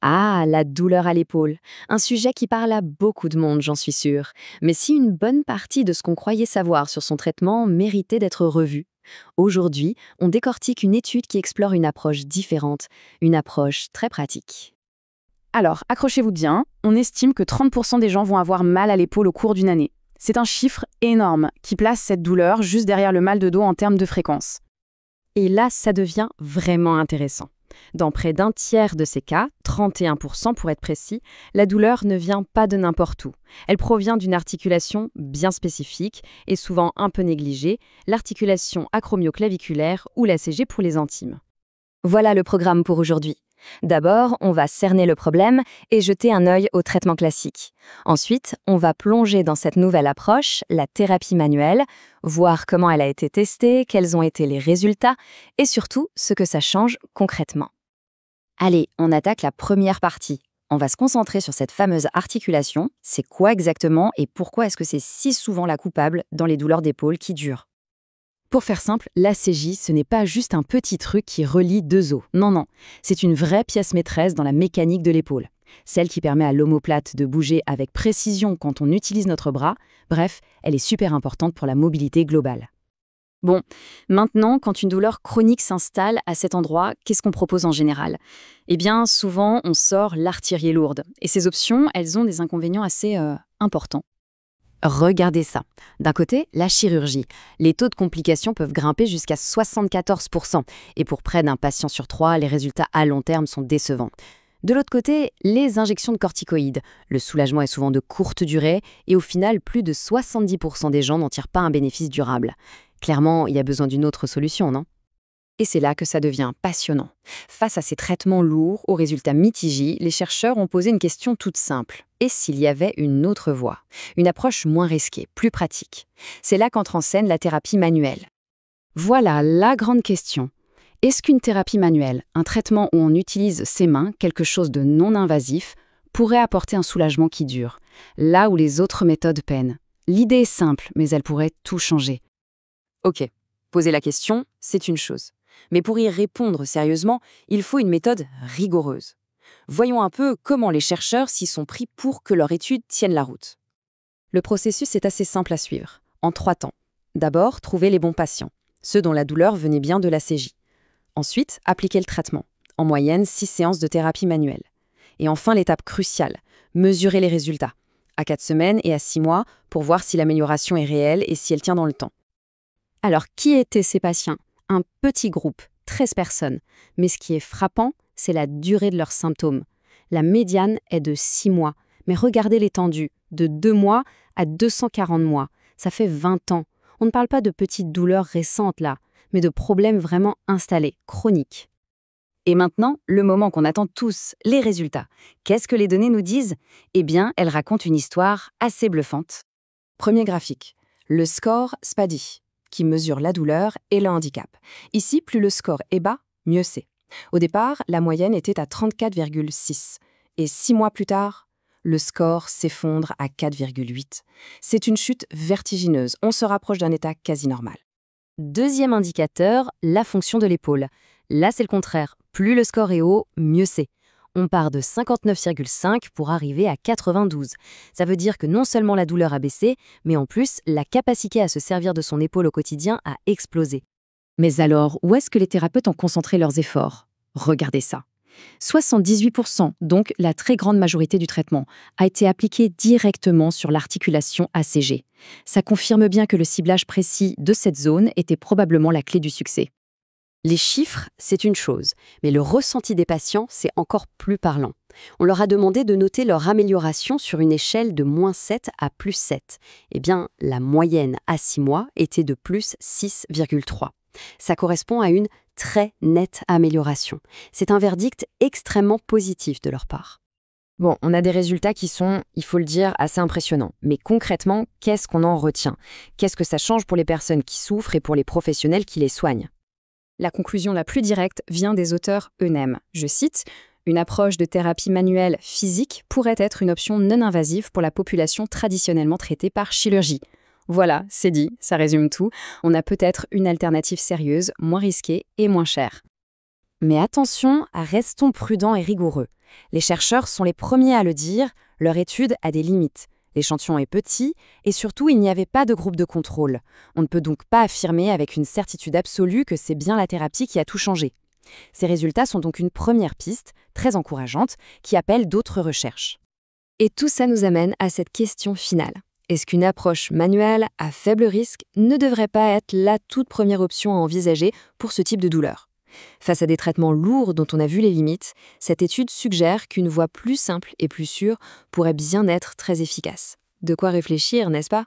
Ah, la douleur à l'épaule. Un sujet qui parle à beaucoup de monde, j'en suis sûre. Mais si une bonne partie de ce qu'on croyait savoir sur son traitement méritait d'être revue, aujourd'hui, on décortique une étude qui explore une approche différente, une approche très pratique. Alors, accrochez-vous bien, on estime que 30% des gens vont avoir mal à l'épaule au cours d'une année. C'est un chiffre énorme qui place cette douleur juste derrière le mal de dos en termes de fréquence. Et là, ça devient vraiment intéressant. Dans près d'un tiers de ces cas, 31% pour être précis, la douleur ne vient pas de n'importe où. Elle provient d'une articulation bien spécifique et souvent un peu négligée, l'articulation acromioclaviculaire ou l'ACG pour les intimes. Voilà le programme pour aujourd'hui. D'abord, on va cerner le problème et jeter un œil au traitement classique. Ensuite, on va plonger dans cette nouvelle approche, la thérapie manuelle, voir comment elle a été testée, quels ont été les résultats et surtout ce que ça change concrètement. Allez, on attaque la première partie. On va se concentrer sur cette fameuse articulation. C'est quoi exactement et pourquoi est-ce que c'est si souvent la coupable dans les douleurs d'épaule qui durent? Pour faire simple, l'ACJ, ce n'est pas juste un petit truc qui relie deux os. Non, c'est une vraie pièce maîtresse dans la mécanique de l'épaule. Celle qui permet à l'omoplate de bouger avec précision quand on utilise notre bras. Bref, elle est super importante pour la mobilité globale. Bon, maintenant, quand une douleur chronique s'installe à cet endroit, qu'est-ce qu'on propose en général? Eh bien, souvent, on sort l'artillerie lourde. Et ces options, elles ont des inconvénients assez importants. Regardez ça. D'un côté, la chirurgie. Les taux de complications peuvent grimper jusqu'à 74%. Et pour près d'un patient sur 3, les résultats à long terme sont décevants. De l'autre côté, les injections de corticoïdes. Le soulagement est souvent de courte durée et au final, plus de 70% des gens n'en tirent pas un bénéfice durable. Clairement, il y a besoin d'une autre solution, non? Et c'est là que ça devient passionnant. Face à ces traitements lourds, aux résultats mitigés, les chercheurs ont posé une question toute simple. Et s'il y avait une autre voie? Une approche moins risquée, plus pratique? C'est là qu'entre en scène la thérapie manuelle. Voilà la grande question. Est-ce qu'une thérapie manuelle, un traitement où on utilise ses mains, quelque chose de non invasif, pourrait apporter un soulagement qui dure, là où les autres méthodes peinent? L'idée est simple, mais elle pourrait tout changer. Ok, poser la question, c'est une chose. Mais pour y répondre sérieusement, il faut une méthode rigoureuse. Voyons un peu comment les chercheurs s'y sont pris pour que leur étude tienne la route. Le processus est assez simple à suivre, en 3 temps. D'abord, trouver les bons patients, ceux dont la douleur venait bien de l'ACJ. Ensuite, appliquer le traitement, en moyenne 6 séances de thérapie manuelle. Et enfin, l'étape cruciale, mesurer les résultats, à 4 semaines et à 6 mois, pour voir si l'amélioration est réelle et si elle tient dans le temps. Alors, qui étaient ces patients? Un petit groupe, 13 personnes. Mais ce qui est frappant, c'est la durée de leurs symptômes. La médiane est de 6 mois. Mais regardez l'étendue, de 2 mois à 240 mois. Ça fait 20 ans. On ne parle pas de petites douleurs récentes là, mais de problèmes vraiment installés, chroniques. Et maintenant, le moment qu'on attend tous, les résultats. Qu'est-ce que les données nous disent? Eh bien, elles racontent une histoire assez bluffante. Premier graphique, le score SPADI, qui mesure la douleur et le handicap. Ici, plus le score est bas, mieux c'est. Au départ, la moyenne était à 34,6. Et 6 mois plus tard, le score s'effondre à 4,8. C'est une chute vertigineuse. On se rapproche d'un état quasi normal. Deuxième indicateur, la fonction de l'épaule. Là, c'est le contraire. Plus le score est haut, mieux c'est. On part de 59,5 pour arriver à 92. Ça veut dire que non seulement la douleur a baissé, mais en plus, la capacité à se servir de son épaule au quotidien a explosé. Mais alors, où est-ce que les thérapeutes ont concentré leurs efforts? Regardez ça. 78%, donc la très grande majorité du traitement, a été appliqué directement sur l'articulation ACG. Ça confirme bien que le ciblage précis de cette zone était probablement la clé du succès. Les chiffres, c'est une chose, mais le ressenti des patients, c'est encore plus parlant. On leur a demandé de noter leur amélioration sur une échelle de -7 à +7. Eh bien, la moyenne à 6 mois était de +6,3. Ça correspond à une très nette amélioration. C'est un verdict extrêmement positif de leur part. Bon, on a des résultats qui sont, il faut le dire, assez impressionnants. Mais concrètement, qu'est-ce qu'on en retient? Qu'est-ce que ça change pour les personnes qui souffrent et pour les professionnels qui les soignent? La conclusion la plus directe vient des auteurs eux-mêmes. Je cite, « Une approche de thérapie manuelle physique pourrait être une option non invasive pour la population traditionnellement traitée par chirurgie. » Voilà, c'est dit, ça résume tout. On a peut-être une alternative sérieuse, moins risquée et moins chère. Mais attention, restons prudents et rigoureux. Les chercheurs sont les premiers à le dire, leur étude a des limites. L'échantillon est petit et surtout, il n'y avait pas de groupe de contrôle. On ne peut donc pas affirmer avec une certitude absolue que c'est bien la thérapie qui a tout changé. Ces résultats sont donc une première piste, très encourageante, qui appelle d'autres recherches. Et tout ça nous amène à cette question finale. Est-ce qu'une approche manuelle à faible risque ne devrait pas être la toute première option à envisager pour ce type de douleur ? Face à des traitements lourds dont on a vu les limites, cette étude suggère qu'une voie plus simple et plus sûre pourrait bien être très efficace. De quoi réfléchir, n'est-ce pas ?